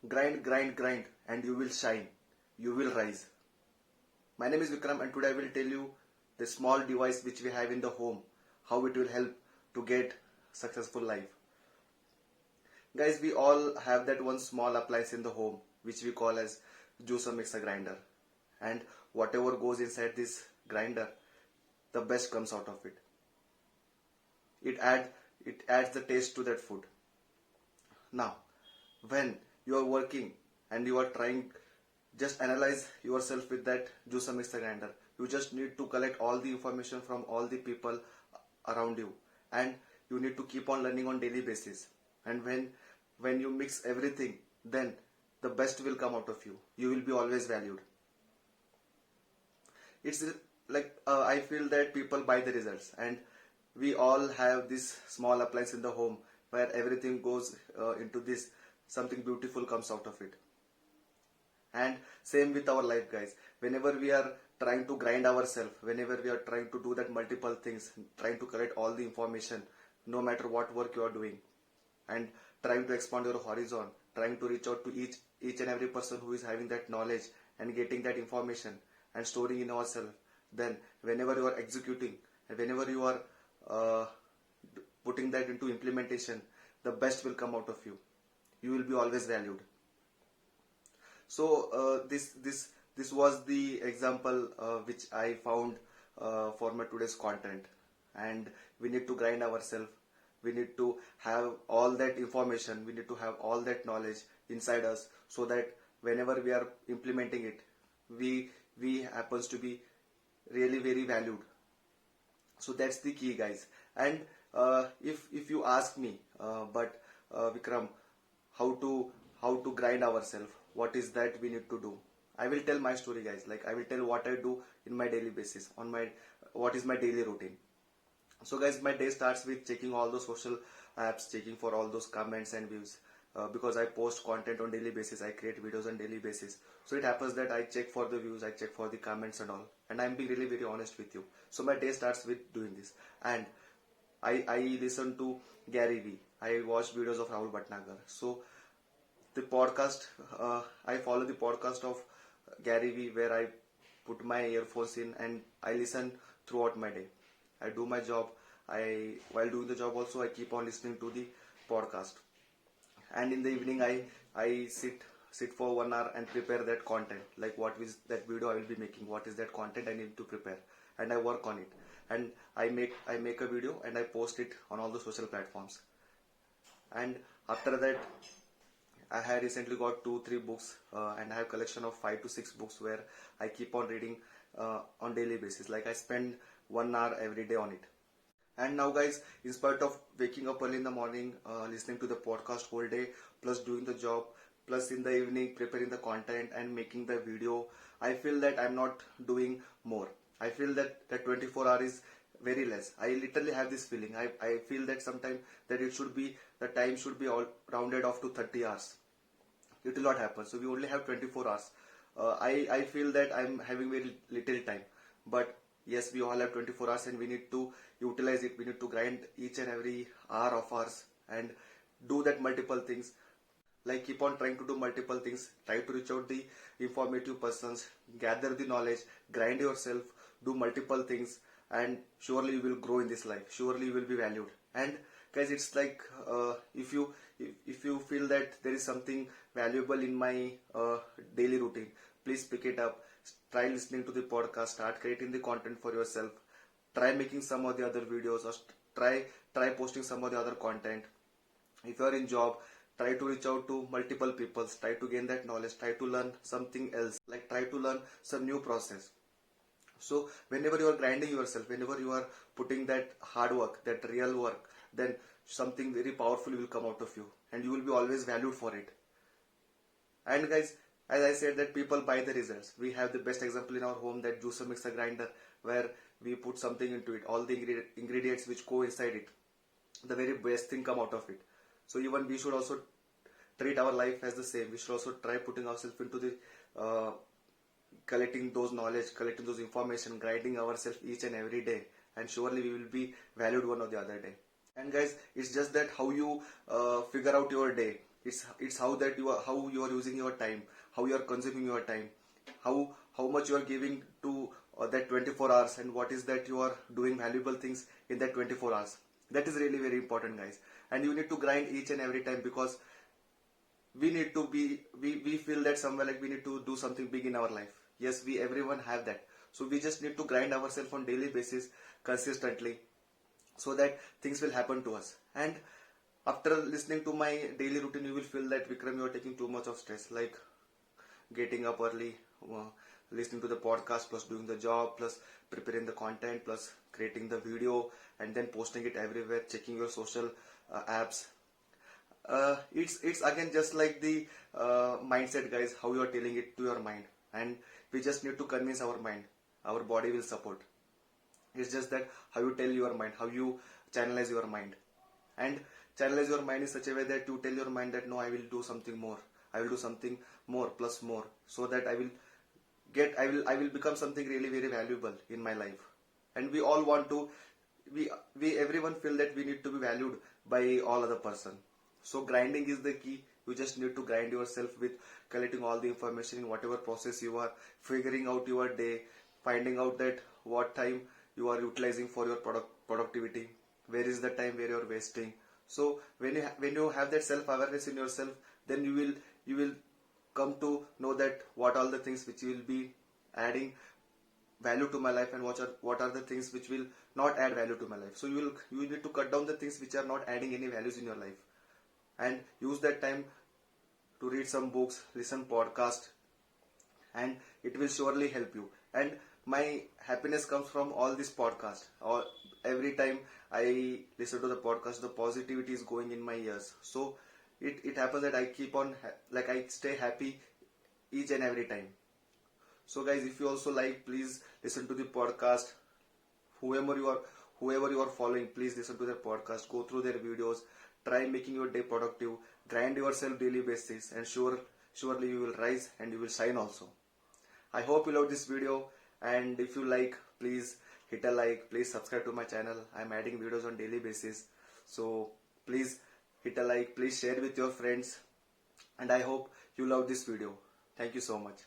Grind, grind, grind, and you will shine. You will rise. My name is Vikram, and today I will tell you the small device which we have in the home, how it will help to get successful life. Guys, we all have that one small appliance in the home which we call as juicer mixer grinder, and whatever goes inside this grinder, the best comes out of it. It adds the taste to that food. Now, when you are working and you are trying, just analyze yourself with that juicer mixer grinder. You just need to collect all the information from all the people around you, and you need to keep on learning on daily basis. And when you mix everything, then the best will come out of you. You will be always valued. It's like I feel that people buy the results, and we all have this small appliance in the home where everything goes into this, something beautiful comes out of it. And same with our life, guys. Whenever we are trying to grind ourselves, whenever we are trying to do that multiple things, trying to collect all the information, no matter what work you are doing, and trying to expand your horizon, trying to reach out to each and every person who is having that knowledge and getting that information and storing in ourselves, then whenever you are executing and whenever you are putting that into implementation, the best will come out of you. You will be always valued. So this was the example which I found for my today's content. And we need to grind ourselves. We need to have all that information. We need to have all that knowledge inside us, so that whenever we are implementing it, we happens to be really very valued. So that's the key, guys. And if you ask me, Vikram, how to grind ourselves, what is that we need to do, I will tell my story, guys. Like, I will tell what I do in my daily basis, what is my daily routine. So guys, my day starts with checking all those social apps, checking for all those comments and views. Because I post content on daily basis, I create videos on daily basis. So it happens that I check for the views, I check for the comments and all. And I'm being really very honest with you. So my day starts with doing this. And I listen to Gary Vee. I watch videos of Rahul Bhatnagar. So the podcast, I follow the podcast of Gary Vee, where I put my earphones in and I listen throughout my day. I do my job. While doing the job also, I keep on listening to the podcast. And in the evening, I sit for 1 hour and prepare that content. Like, what is that video I will be making? What is that content I need to prepare? And I work on it. And I make a video and I post it on all the social platforms. And after that, I have recently got 2-3 books, and I have collection of 5 to 6 books where I keep on reading on daily basis. Like, I spend 1 hour every day on it. And now, guys, in spite of waking up early in the morning, listening to the podcast whole day, plus doing the job, plus in the evening preparing the content and making the video, I feel that I'm not doing more. I feel that 24 hours is very less. I literally have this feeling. I feel that sometimes that the time should be all rounded off to 30 hours. It will not happen. So we only have 24 hours. I feel that I'm having very little time. But yes, we all have 24 hours and we need to utilize it. We need to grind each and every hour of ours and do that multiple things. Like, keep on trying to do multiple things. Try to reach out the informative persons, gather the knowledge, grind yourself, do multiple things, and surely you will grow in this life. Surely you will be valued. And guys, it's like, if you feel that there is something valuable in my daily routine, please pick it up. Try listening to the podcast. Start creating the content for yourself. Try making some of the other videos, or try posting some of the other content. If you are in job, try to reach out to multiple people. Try to gain that knowledge. Try to learn something else. Like, try to learn some new process. So whenever you are grinding yourself, whenever you are putting that hard work, that real work, then something very powerful will come out of you, and you will be always valued for it. And guys, as I said, that people buy the results. We have the best example in our home, that juicer mixer grinder, where we put something into it, all the ingredients which go inside it, the very best thing come out of it. So even we should also treat our life as the same. We should also try putting ourselves into the collecting those knowledge, collecting those information, grinding ourselves each and every day, and surely we will be valued one or the other day. And guys, it's just that how you figure out your day. It's how you are using your time, how you are consuming your time, how much you are giving to that 24 hours, and what is that you are doing valuable things in that 24 hours. That is really very important, guys. And you need to grind each and every time, because we need to be we feel that somewhere like we need to do something big in our life. Yes, we everyone have that. So we just need to grind ourselves on daily basis consistently, so that things will happen to us. And after listening to my daily routine, you will feel that, Vikram, you are taking too much of stress, like getting up early, uh, listening to the podcast, plus doing the job, plus preparing the content, plus creating the video, and then posting it everywhere, checking your social apps. It's again just like the mindset, guys, how you are telling it to your mind. And we just need to convince our mind. Our body will support. It's just that how you tell your mind, how you channelize your mind. And channelize your mind in such a way that you tell your mind that no, I will do something more. I will do something more plus more, so that I will become something really very valuable in my life. And we all want to, we everyone feel that we need to be valued by all other person. So grinding is the key. You just need to grind yourself with collecting all the information in whatever process you are, figuring out your day, finding out that what time you are utilizing for your productivity, where is the time where you are wasting. So when you have that self awareness in yourself, then you will come to know that what all the things which will be adding value to my life, and what are the things which will not add value to my life. So you need to cut down the things which are not adding any values in your life, and use that time to read some books, listen podcast, and it will surely help you. And my happiness comes from all this podcast. Or every time I listen to the podcast, the positivity is going in my ears. So it happens that I keep on like I stay happy each and every time. So guys, if you also like, please listen to the podcast. Whoever you are, whoever you are following, please listen to their podcast. Go through their videos. Try making your day productive. Grind yourself daily basis, and surely you will rise and you will shine also. I hope you love this video, and if you like, please hit a like. Please subscribe to my channel. I am adding videos on daily basis. So please hit a like. Please share with your friends, and I hope you love this video. Thank you so much.